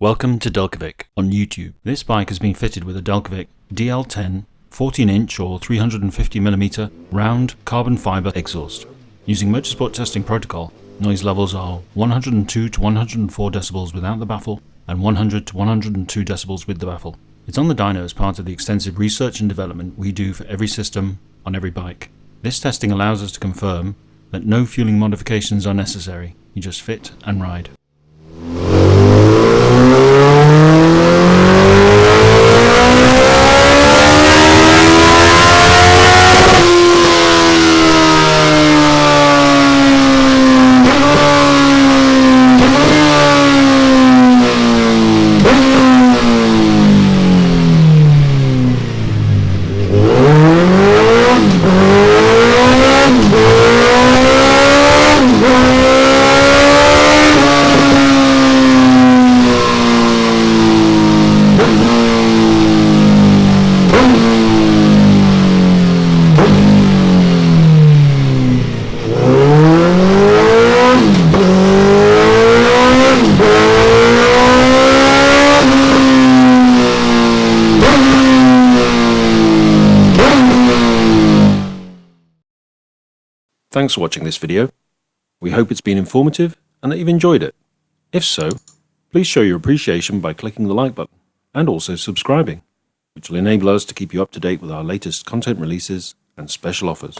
Welcome to Delkevic on YouTube. This bike has been fitted with a Delkevic DL10 14-inch or 350mm round carbon fibre exhaust. Using motorsport testing protocol, noise levels are 102 to 104 decibels without the baffle and 100 to 102 decibels with the baffle. It's on the dyno as part of the extensive research and development we do for every system on every bike. This testing allows us to confirm that no fueling modifications are necessary. You just fit and ride. Thanks for watching this video. We hope it's been informative and that you've enjoyed it. If so, please show your appreciation by clicking the like button and also subscribing, which will enable us to keep you up to date with our latest content releases and special offers.